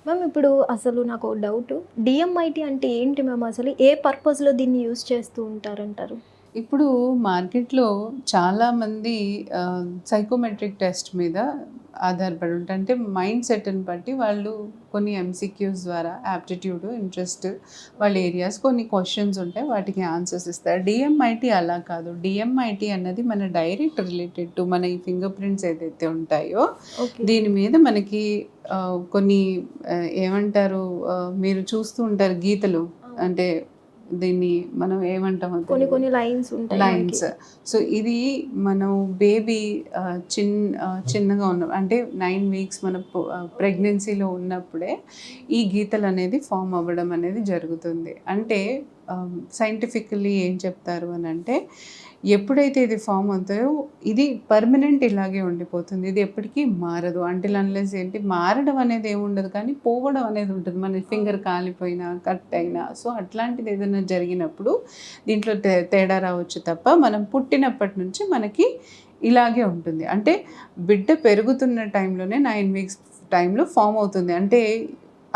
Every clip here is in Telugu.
మ్యామ్ ఇప్పుడు అసలు నాకు డౌట్, డిఎంఐటీ అంటే ఏంటి మ్యామ్? అసలు ఏ పర్పస్‌లో దీన్ని యూజ్ చేస్తూ ఉంటారంటారు? ఇప్పుడు మార్కెట్‌లో చాలామంది సైకోమెట్రిక్ టెస్ట్ మీద ఆధారపడి ఉంటారు. అంటే మైండ్ సెట్‌ని బట్టి వాళ్ళు కొన్ని ఎంసీక్యూస్ ద్వారా యాప్టిట్యూడ్, ఇంట్రెస్ట్ వాళ్ళ ఏరియాస్ కొన్ని క్వెషన్స్ ఉంటాయి. వాటికి ఆన్సర్స్ ఇస్తారు. డిఎంఐటీ అలా కాదు. డిఎంఐటీ అన్నది మన డైరెక్ట్ రిలేటెడ్ టు మన ఈ ఫింగర్ ప్రింట్స్ ఏదైతే ఉంటాయో ఓకే. దీని మీద మనకి కొన్ని ఏమంటారు, మీరు చూస్తూ ఉంటారు గీతలు. అవును. అంటే దీన్ని మనం ఏమంటామో కొన్ని తెలుగులో కొన్ని లైన్స్ ఉంటాయి మనకి. లైన్స్. సో ఇది మనం బేబీ చిన్నగా ఉన్న అంటే 9 వీక్స్ మన ప్రెగ్నెన్సీలో ఉన్నప్పుడే ఈ గీతలు అనేది ఫామ్ అవ్వడం అనేది జరుగుతుంది. అంటే సైంటిఫికల్లీ ఏం చెప్తారు అని అంటే, ఎప్పుడైతే ఇది ఫామ్ అవుతాయో ఇది పర్మనెంట్ ఇలాగే ఉండిపోతుంది. ఇది ఎప్పటికీ మారదు. అంటిల్ అన్లెస్ ఏంటి మారడం అనేది ఏముండదు, కానీ పోవడం అనేది ఉంటుంది. మన ఫింగర్ కాలిపోయినా, కట్ అయినా. సో అట్లాంటిది ఏదైనా జరిగినప్పుడు దీంట్లో తేడా రావచ్చు తప్ప, మనం పుట్టినప్పటి నుంచి మనకి ఇలాగే ఉంటుంది. అంటే బిడ్డ పెరుగుతున్న టైంలోనే 9 వీక్స్ టైంలో ఫామ్ అవుతుంది. అంటే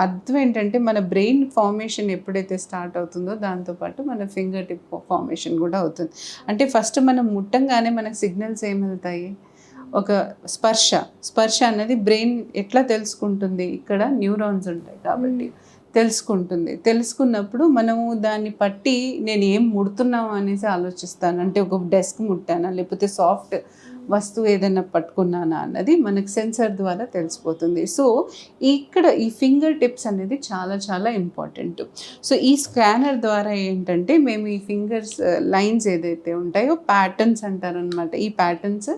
అర్థం ఏంటంటే మన బ్రెయిన్ ఫార్మేషన్ ఎప్పుడైతే స్టార్ట్ అవుతుందో దాంతోపాటు మన ఫింగర్ టిప్ ఫార్మేషన్ కూడా అవుతుంది. అంటే ఫస్ట్ మనం ముట్టంగానే మనకు సిగ్నల్స్ ఏమెళ్తాయి, ఒక స్పర్శ అన్నది బ్రెయిన్ ఎట్లా తెలుసుకుంటుంది, ఇక్కడ న్యూరాన్స్ ఉంటాయి కాబట్టి తెలుసుకుంటుంది. తెలుసుకున్నప్పుడు మనము దాన్ని పట్టి నేను ఏం ముడుతున్నాము అనేసి ఆలోచిస్తాను. అంటే ఒక డెస్క్ ముట్టానా, లేకపోతే సాఫ్ట్ వస్తువు ఏదైనా పట్టుకున్నానా అన్నది మనకి సెన్సర్ ద్వారా తెలిసిపోతుంది. సో ఇక్కడ ఈ ఫింగర్ టిప్స్ అనేది చాలా చాలా ఇంపార్టెంట్. సో ఈ స్కానర్ ద్వారా ఏంటంటే మేము ఈ ఫింగర్స్ లైన్స్ ఏదైతే ఉంటాయో ప్యాటర్న్స్ అంటారనమాట. ఈ ప్యాటర్న్స్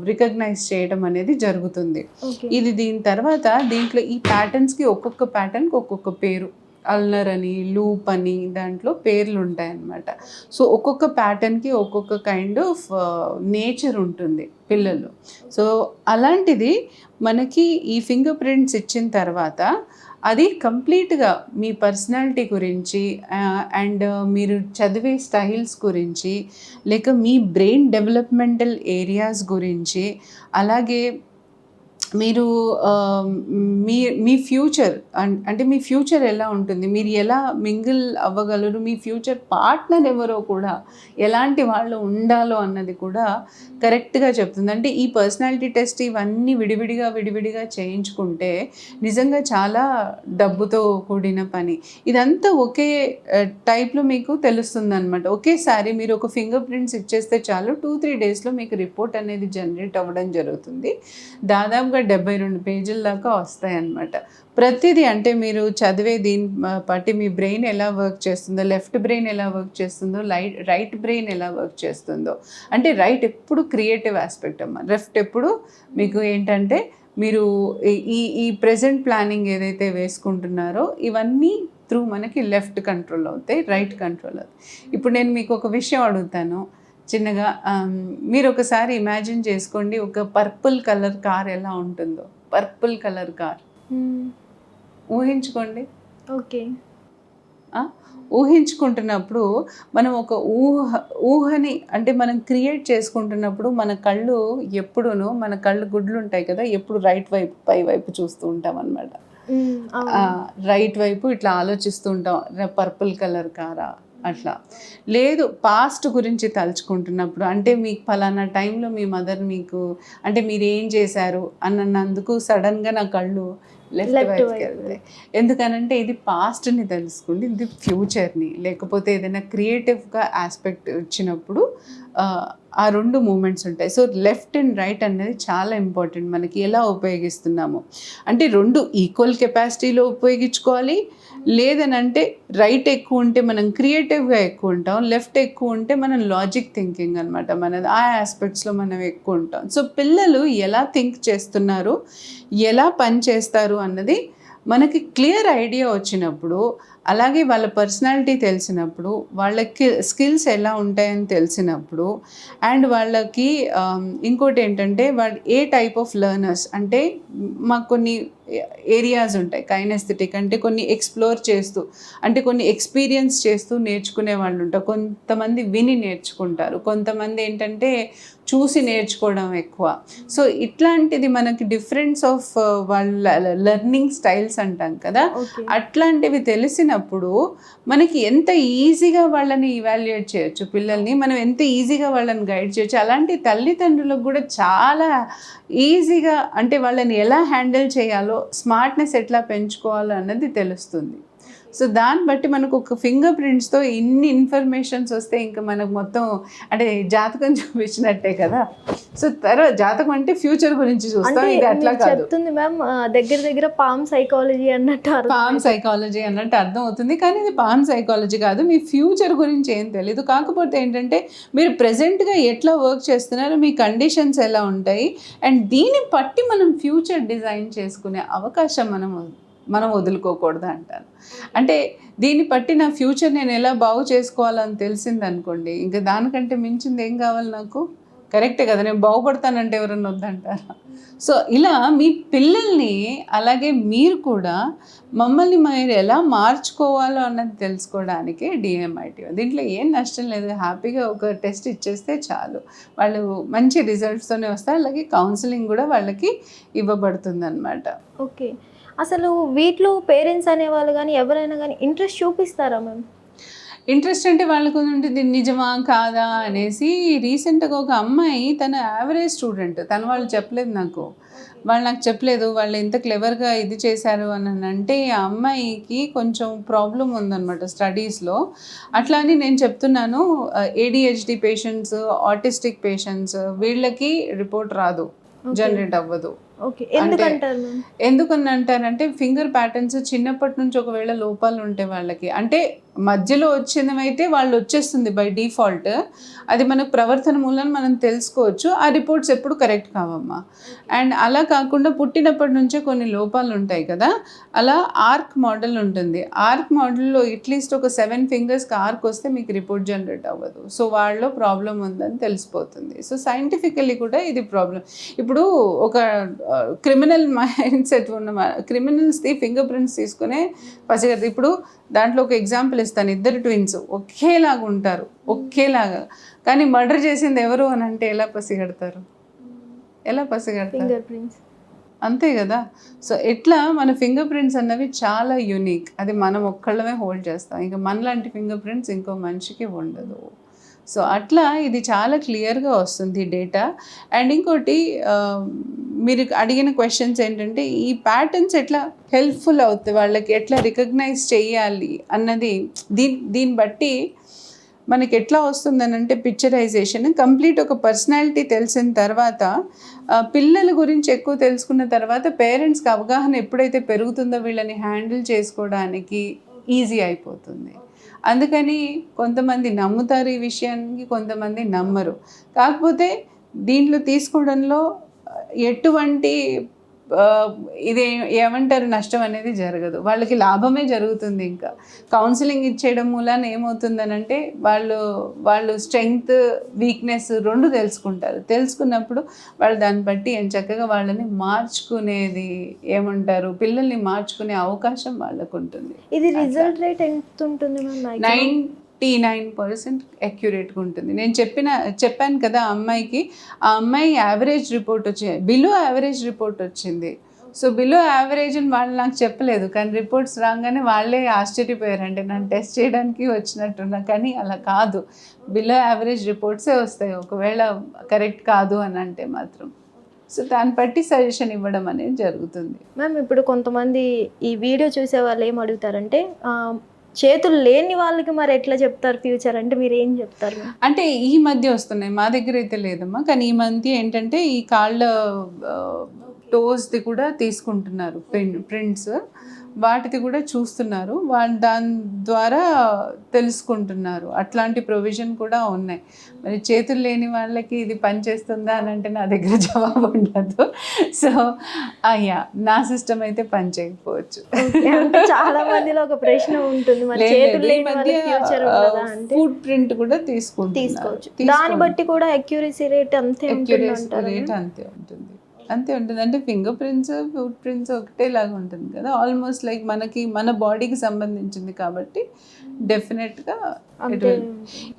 రికగ్నైజ్ చేయడం అనేది జరుగుతుంది. ఓకే. ఇది దీని తర్వాత దీంట్లో ఈ ప్యాటర్న్స్కి ఒక్కొక్క ప్యాటర్న్కి ఒక్కొక్క పేరు, అల్నర్ అని, లూప్ అని దాంట్లో పేర్లు ఉంటాయన్నమాట. సో ఒక్కొక్క ప్యాటర్న్కి ఒక్కొక్క కైండ్ ఆఫ్ నేచర్ ఉంటుంది పిల్లలు. సో అలాంటిది మనకి ఈ ఫింగర్ ప్రింట్స్ ఇచ్చిన తర్వాత అది కంప్లీట్గా మీ పర్సనాలిటీ గురించి అండ్ మీరు చదివే స్టైల్స్ గురించి, లేక మీ బ్రెయిన్ డెవలప్మెంటల్ ఏరియాస్ గురించి, అలాగే మీరు మీ మీ ఫ్యూచర్ అంటే మీ ఫ్యూచర్ ఎలా ఉంటుంది, మీరు ఎలా మింగిల్ అవ్వగలరు, మీ ఫ్యూచర్ పార్ట్నర్ ఎవరో కూడా ఎలాంటి వాళ్ళు ఉండాలో అన్నది కూడా కరెక్ట్గా చెప్తుంది. అంటే ఈ పర్సనాలిటీ టెస్ట్ ఇవన్నీ విడివిడిగా చేయించుకుంటే నిజంగా చాలా డబ్బుతో కూడిన పని. ఇదంతా ఒకే టైప్లో మీకు తెలుస్తుంది అనమాట. ఒకేసారి మీరు ఒక ఫింగర్ ప్రింట్స్ ఇచ్చేస్తే చాలు, 2-3 డేస్లో మీకు రిపోర్ట్ అనేది జనరేట్ అవ్వడం జరుగుతుంది. దాదాపుగా 72 పేజీల దాకా వస్తాయన్నమాట. ప్రతిదీ అంటే మీరు చదివే దీన్ని బట్టి మీ బ్రెయిన్ ఎలా వర్క్ చేస్తుందో, లెఫ్ట్ బ్రెయిన్ ఎలా వర్క్ చేస్తుందో, రైట్ బ్రెయిన్ ఎలా వర్క్ చేస్తుందో. అంటే రైట్ ఎప్పుడు క్రియేటివ్ ఆస్పెక్ట్ అమ్మ, లెఫ్ట్ ఎప్పుడు మీకు ఏంటంటే మీరు ఈ ప్రెజెంట్ ప్లానింగ్ ఏదైతే వేసుకుంటున్నారో ఇవన్నీ త్రూ మనకి లెఫ్ట్ కంట్రోల్ అవుతాయి, రైట్ కంట్రోల్ అవుతాయి. ఇప్పుడు నేను మీకు ఒక విషయం అడుగుతాను చిన్నగా. మీరు ఒకసారి ఇమాజిన్ చేసుకోండి, ఒక పర్పుల్ కలర్ కార్ ఎలా ఉంటుందో. పర్పుల్ కలర్ కార్ ఊహించుకోండి. ఓకే. ఊహించుకుంటున్నప్పుడు మనం ఒక ఊహని అంటే మనం క్రియేట్ చేసుకుంటున్నప్పుడు మన కళ్ళు ఎప్పుడూను, మన కళ్ళు గుడ్లు ఉంటాయి కదా, ఎప్పుడు రైట్ వైపు పై వైపు చూస్తూ ఉంటాం అనమాట. రైట్ వైపు ఇట్లా ఆలోచిస్తూ ఉంటాం, పర్పుల్ కలర్ కారా అట్లా. లేదు పాస్ట్ గురించి తలుచుకుంటున్నప్పుడు, అంటే మీకు ఫలానా టైంలో మీ మదర్ మీకు అంటే మీరు ఏం చేశారు అన్నందుకు సడన్గా నా కళ్ళు లెఫ్ట్ వైపుకి వెళ్తాయి. ఎందుకనంటే ఇది పాస్ట్ని తెలుసుకుంది, ఇది ఫ్యూచర్ని, లేకపోతే ఏదైనా క్రియేటివ్గా ఆస్పెక్ట్ వచ్చినప్పుడు ఆ 2 మూమెంట్స్ ఉంటాయి. సో లెఫ్ట్ అండ్ రైట్ అనేది చాలా ఇంపార్టెంట్. మనకి ఎలా ఉపయోగిస్తున్నాము అంటే 2 ఈక్వల్ కెపాసిటీలో ఉపయోగించుకోవాలి. లేదనంటే రైట్ ఎక్కువ ఉంటే మనం క్రియేటివ్గా ఎక్కువ ఉంటాం, లెఫ్ట్ ఎక్కువ ఉంటే మనం లాజిక్ థింకింగ్ అనమాట, మనది ఆ ఆస్పెక్ట్స్లో మనం ఎక్కువ ఉంటాం. సో పిల్లలు ఎలా థింక్ చేస్తున్నారు, ఎలా పని చేస్తారు అన్నది మనకి క్లియర్ ఐడియా వచ్చినప్పుడు అలాగే వాళ్ళ పర్సనాలిటీ తెలిసినప్పుడు, వాళ్ళకి స్కిల్స్ ఎలా ఉంటాయని తెలిసినప్పుడు, అండ్ వాళ్ళకి ఇంకోటి ఏంటంటే వాళ్ళు ఏ టైప్ ఆఫ్ లెర్నర్స్ అంటే మాకు కొన్ని ఏరియాస్ ఉంటాయి. కైనెస్థెటిక్ అంటే కొన్ని ఎక్స్ప్లోర్ చేస్తూ, అంటే కొన్ని ఎక్స్పీరియన్స్ చేస్తూ నేర్చుకునే వాళ్ళు ఉంటారు. కొంతమంది విని నేర్చుకుంటారు, కొంతమంది ఏంటంటే చూసి నేర్చుకోవడం ఎక్కువ. సో ఇట్లాంటిది మనకి డిఫరెన్స్ ఆఫ్ వాళ్ళ లెర్నింగ్ స్టైల్స్ అంటాం కదా, ఓకే. అట్లాంటివి తెలిసినప్పుడు మనకి ఎంత ఈజీగా వాళ్ళని ఇవాల్యుయేట్ చేయొచ్చు, పిల్లల్ని మనం ఎంత ఈజీగా వాళ్ళని గైడ్ చేయొచ్చు. అలాంటి తల్లిదండ్రులకు కూడా చాలా ఈజీగా అంటే వాళ్ళని ఎలా హ్యాండిల్ చేయాలో, స్మార్ట్నెస్ ఎట్లా పెంచుకోవాలో అన్నది తెలుస్తుంది. సో దాన్ని బట్టి మనకు ఒక ఫింగర్ ప్రింట్స్తో ఇన్ని ఇన్ఫర్మేషన్స్ వస్తే ఇంకా మనకు మొత్తం అంటే జాతకం చూపించినట్టే కదా. సో తర్వాత జాతకం అంటే ఫ్యూచర్ గురించి చూస్తాం, అంటే ఇది అట్లా మీరు కాదు. చెప్తుంది మ్యామ్ దగ్గర దగ్గర పామ్ సైకాలజీ అన్నట్టు పామ్ సైకాలజీ అన్నట్టు అర్థం అవుతుంది, కానీ ఇది పామ్ సైకాలజీ కాదు. మీ ఫ్యూచర్ గురించి ఏం తెలీదు. కాకపోతే ఏంటంటే మీరు ప్రెజెంట్గా ఎట్లా వర్క్ చేస్తున్నారో, మీ కండిషన్స్ ఎలా ఉంటాయి, అండ్ దీన్ని బట్టి మనం ఫ్యూచర్ డిజైన్ చేసుకునే అవకాశం మనం వదులుకోకూడదు అంటాను. అంటే దీన్ని బట్టి నా ఫ్యూచర్ నేను ఎలా బాగు చేసుకోవాలని తెలిసిందనుకోండి, ఇంకా దానికంటే మించింది ఏం కావాలి నాకు? కరెక్టే కదా, నేను బాగుపడతానంటే ఎవరన్నా వద్దంటారా? సో ఇలా మీ పిల్లల్ని అలాగే మీరు కూడా మమ్మల్ని మీరు ఎలా మార్చుకోవాలో అన్నది తెలుసుకోవడానికి డిఎంఐటీ. దీంట్లో ఏం నష్టం లేదు, హ్యాపీగా ఒక టెస్ట్ ఇచ్చేస్తే చాలు, వాళ్ళు మంచి రిజల్ట్స్తోనే వస్తారు. అలాగే కౌన్సిలింగ్ కూడా వాళ్ళకి ఇవ్వబడుతుంది అన్నమాట. ఓకే. అసలు వీటిలో పేరెంట్స్ అనేవాళ్ళు కానీ ఎవరైనా కానీ ఇంట్రెస్ట్ చూపిస్తారా మ్యామ్? ఇంట్రెస్ట్ అంటే వాళ్ళకు ఉంటుంది, నిజమా కాదా అనేసి. రీసెంట్గా ఒక అమ్మాయి, తన యావరేజ్ స్టూడెంట్, వాళ్ళు చెప్పలేదు నాకు, వాళ్ళు చెప్పలేదు వాళ్ళు ఎంత క్లెవర్గా ఇది చేశారు అని అంటే, ఆ అమ్మాయికి కొంచెం ప్రాబ్లం ఉందన్నమాట స్టడీస్లో. అట్లా అని నేను చెప్తున్నాను, ADHD పేషెంట్స్, ఆటిస్టిక్ పేషెంట్స్ వీళ్ళకి రిపోర్ట్ రాదు, జనరేట్ అవ్వదు. ఓకే. ఎందుకంటారు మ్యామ్? ఎందుకని అంటారంటే ఫింగర్ ప్యాటర్న్స్ చిన్నప్పటి నుంచి ఒకవేళ లోపాలు ఉంటే వాళ్ళకి, అంటే మధ్యలో వచ్చినవైతే వాళ్ళు వచ్చేస్తుంది బై డిఫాల్ట్, అది మనకు ప్రవర్తన మూలం మనం తెలుసుకోవచ్చు. ఆ రిపోర్ట్స్ ఎప్పుడు కరెక్ట్ కావమ్మా. అండ్ అలా కాకుండా పుట్టినప్పటి నుంచే కొన్ని లోపాలు ఉంటాయి కదా, అలా ఆర్క్ మోడల్ ఉంటుంది. ఆర్క్ మోడల్లో అట్లీస్ట్ ఒక 7 ఫింగర్స్కి ఆర్క్ వస్తే మీకు రిపోర్ట్ జనరేట్ అవ్వదు. సో వాళ్ళలో ప్రాబ్లం ఉందని తెలిసిపోతుంది. సో సైంటిఫికల్లీ కూడా ఇది ప్రాబ్లం. ఇప్పుడు ఒక క్రిమినల్ మైండ్ సెట్ ఉన్న క్రిమినల్స్ది ఫింగర్ ప్రింట్స్ తీసుకునే పసిగడతారు. ఇప్పుడు దాంట్లో ఒక ఎగ్జాంపుల్ ఇస్తాను, ఇద్దరు ట్విన్స్ ఒకేలాగా ఉంటారు, ఒకేలాగా, కానీ మర్డర్ చేసింది ఎవరు అని అంటే ఎలా పసిగడతారు? ఫింగర్ ప్రింట్స్ అంతే కదా. సో ఎట్లా మన ఫింగర్ ప్రింట్స్ అన్నవి చాలా యూనిక్, అది మనం ఒక్కళ్ళమే హోల్డ్ చేస్తాం, ఇంకా మనలాంటి ఫింగర్ ప్రింట్స్ ఇంకో మనిషికి ఉండదు. సో అట్లా ఇది చాలా క్లియర్గా వస్తుంది డేటా. అండ్ ఇంకోటి మీరు అడిగిన క్వశ్చన్స్ ఏంటంటే, ఈ ప్యాటర్న్స్ ఎట్లా హెల్ప్ఫుల్ అవుతాయి వాళ్ళకి, ఎట్లా రికగ్నైజ్ చేయాలి అన్నది, దీన్ని బట్టి మనకి ఎట్లా వస్తుందని అంటే, పిక్చరైజేషన్ కంప్లీట్ ఒక పర్సనాలిటీ తెలిసిన తర్వాత, పిల్లల గురించి ఎక్కువ తెలుసుకున్న తర్వాత పేరెంట్స్కి అవగాహన ఎప్పుడైతే పెరుగుతుందో వీళ్ళని హ్యాండిల్ చేసుకోవడానికి ఈజీ అయిపోతుంది. అందుకని కొంతమంది నమ్ముతారు ఈ విషయానికి, కొంతమంది నమ్మరు. కాకపోతే దీంట్లో తీసుకోవడంలో ఎటువంటి ఇది ఏమంటారు నష్టం అనేది జరగదు, వాళ్ళకి లాభమే జరుగుతుంది. ఇంకా కౌన్సిలింగ్ ఇచ్చేయడం మూలాన ఏమవుతుందనంటే వాళ్ళు స్ట్రెంగ్త్, వీక్నెస్ 2 తెలుసుకుంటారు. తెలుసుకున్నప్పుడు వాళ్ళు దాన్ని బట్టి చక్కగా వాళ్ళని మార్చుకునేది ఏమంటారు, పిల్లల్ని మార్చుకునే అవకాశం వాళ్ళకు ఉంటుంది. ఇది రిజల్ట్ రేట్ ఎంత ఉంటుంది మ్యామ్? 99% అక్యురేట్గా ఉంటుంది. నేను చెప్పాను కదా ఆ అమ్మాయి యావరేజ్ రిపోర్ట్ వచ్చింది, బిలో యావరేజ్ రిపోర్ట్ వచ్చింది. సో బిలో యావరేజ్ అని వాళ్ళు నాకు చెప్పలేదు, కానీ రిపోర్ట్స్ రాగానే వాళ్ళే ఆశ్చర్యపోయారంటే నన్ను టెస్ట్ చేయడానికి వచ్చినట్టున్నా, కానీ అలా కాదు, బిలో యావరేజ్ రిపోర్ట్సే వస్తాయి ఒకవేళ కరెక్ట్ కాదు అని అంటే మాత్రం. సో దాన్ని బట్టి సజెషన్ ఇవ్వడం అనేది జరుగుతుంది. మ్యామ్ ఇప్పుడు కొంతమంది ఈ వీడియో చూసే వాళ్ళు ఏం అడుగుతారంటే, చేతులు లేని వాళ్ళకి మరి ఎట్లా చెప్తారు ఫ్యూచర్ అంటే, మీరు ఏం చెప్తారు? అంటే ఈ మధ్య వస్తున్నాయి, మా దగ్గర అయితే లేదమ్మా, కానీ ఈ మధ్య ఏంటంటే ఈ కాళ్ళ టోస్ది కూడా తీసుకుంటున్నారు ప్రింట్స్. వాటిది కూడా చూస్తున్నారు, వాళ్ళు దాని ద్వారా తెలుసుకుంటున్నారు. అట్లాంటి ప్రొవిజన్ కూడా ఉన్నాయి. మరి చేతులు లేని వాళ్ళకి ఇది పనిచేస్తుందా అని అంటే నా దగ్గర జవాబు ఉండదు. సో అయ్యా నా సిస్టమ్ అయితే పని చేయకపోవచ్చు. అంటే చాలా మందిలో ఒక ప్రశ్న ఉంటుంది, మరి చేతులు లేని వాళ్ళకి ఫ్యూచర్ ఉండదా అంటే. ఫుట్ ప్రింట్ కూడా తీసుకోవచ్చు, దాన్ని బట్టి కూడా అక్యూరసీ రేట్ అంతే ఉంటుంది అంటారు. రేట్ అంతే ఉంటుంది. అంటే ఫింగర్ ప్రింట్స్ ఫుట్ ప్రింట్స్ ఒకటేలాగా ఉంటుంది కదా, ఆల్మోస్ట్ లైక్ మనకి మన బాడీకి సంబంధించింది కాబట్టి డెఫినెట్గా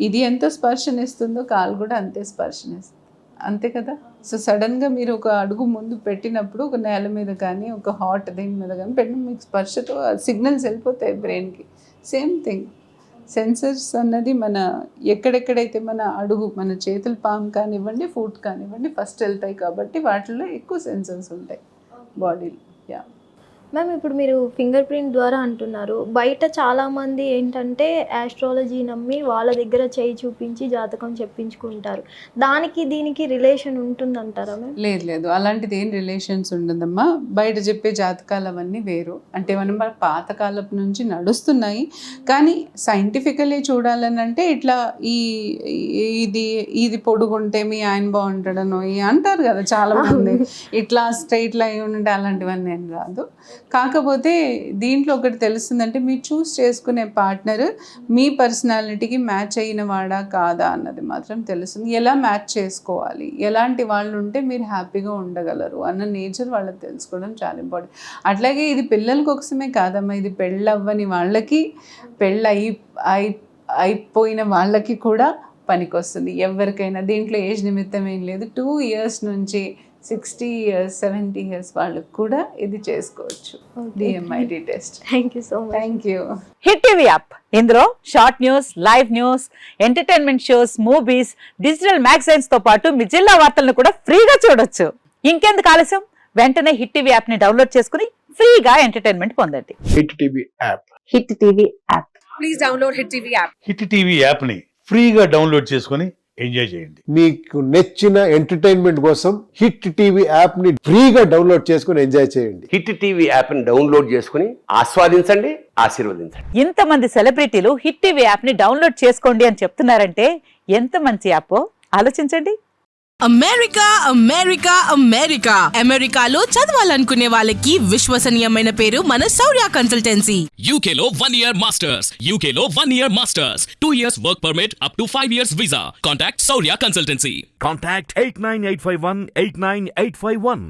ఇది ఎంత స్పర్శనిస్తుందో కాలు కూడా అంతే స్పర్శనిస్తుంది, అంతే కదా. సో సడన్గా మీరు ఒక అడుగు ముందు పెట్టినప్పుడు ఒక నేల మీద కానీ ఒక హాట్ దీని మీద కానీ పెట్టిన మీకు స్పర్శతో సిగ్నల్స్ వెళ్ళిపోతాయి బ్రెయిన్కి. సేమ్ థింగ్ సెన్సర్స్ అన్నది మన ఎక్కడెక్కడైతే మన అడుగు మన చేతుల పామ్ కానివ్వండి ఫుట్ కానివ్వండి ఫస్ట్ వెళ్తాయి కాబట్టి వాటిల్లో ఎక్కువ సెన్సర్స్ ఉంటాయి బాడీలో. యా మ్యామ్, ఇప్పుడు మీరు ఫింగర్ ప్రింట్ ద్వారా అంటున్నారు, బయట చాలామంది ఏంటంటే ఆస్ట్రాలజీ నమ్మి వాళ్ళ దగ్గర చేయి చూపించి జాతకం చెప్పించుకుంటారు, దానికి దీనికి రిలేషన్ ఉంటుందంటారా మ్యామ్? లేదు, అలాంటిది ఏం రిలేషన్స్ ఉండదమ్మా. బయట చెప్పే జాతకాలు అవన్నీ వేరు. అంటే మనం పాతకాలపు నుంచి నడుస్తున్నాయి, కానీ సైంటిఫికలీ చూడాలని అంటే ఇట్లా ఇది పొడుగుంటే మీ ఆయన బాగుంటాడనో అంటారు కదా చాలా మంది, ఇట్లా స్ట్రైట్ లైన్ ఉంటే అలాంటివన్నీ ఏం రాదు. కాకపోతే దీంట్లో ఒకటి తెలుస్తుందంటే మీరు చూస్ చేసుకునే పార్ట్నర్ మీ పర్సనాలిటీకి మ్యాచ్ అయిన వాడా కాదా అన్నది మాత్రం తెలుస్తుంది. ఎలా మ్యాచ్ చేసుకోవాలి, ఎలాంటి వాళ్ళు ఉంటే మీరు హ్యాపీగా ఉండగలరు అన్న నేచర్ వాళ్ళకి తెలుసుకోవడం చాలా ఇంపార్టెంట్. అట్లాగే ఇది పిల్లల కోసమే కాదమ్మా, ఇది పెళ్ళవ్వని వాళ్ళకి అయిపోయిన వాళ్ళకి కూడా పనికొస్తుంది. ఎవరికైనా దీంట్లో ఏజ్ నిమిత్తం ఏం లేదు. 2 years నుంచి 60 years 70 years వాళ్ళకి కూడా ఇది చేసుకోవచ్చు DMID test. Thank you so much. Thank you. Hit TV app, ఇందులో short news, live news, entertainment shows, movies, digital magazines తో పాటు మీ జిల్లా వార్తలను కూడా ఫ్రీగా చూడొచ్చు. ఇంకెందుకు ఆలస్యం, వెంటనే హిట్ టీవీ యాప్ ని డౌన్లోడ్ చేసుకుని ఫ్రీగా ఎంటర్టైన్మెంట్ పొందండి. Hit TV app. Hit TV app. Please download hit TV app. Hit TV యాప్ని ఫ్రీగా డౌన్లోడ్ చేసుకొని ఎంజాయ్ చేయండి. మీకు నచ్చిన ఎంటర్టైన్మెంట్ కోసం హిట్ టీవీ యాప్ ని ఫ్రీగా డౌన్లోడ్ చేసుకొని ఎంజాయ్ చేయండి. హిట్ టీవీ యాప్ ని డౌన్లోడ్ చేసుకుని ఆస్వాదించండి, ఆశీర్వదించండి. ఇంతమంది సెలబ్రిటీలు హిట్ టీవీ యాప్ ని డౌన్లోడ్ చేసుకోండి అని చెప్తున్నారంటే ఎంత మంచి యాప్ ఆలోచించండి. అమెరికాలో చదవాలనుకునే వాళ్ళకి విశ్వసనీయమైన పేరు మన శౌర్య కన్సల్టెన్సీ. UK లో 1 year masters, UK లో 1 year masters, 2 years work permit up to 5 years visa. Contact Saurya Consultancy. Contact 89851 89851.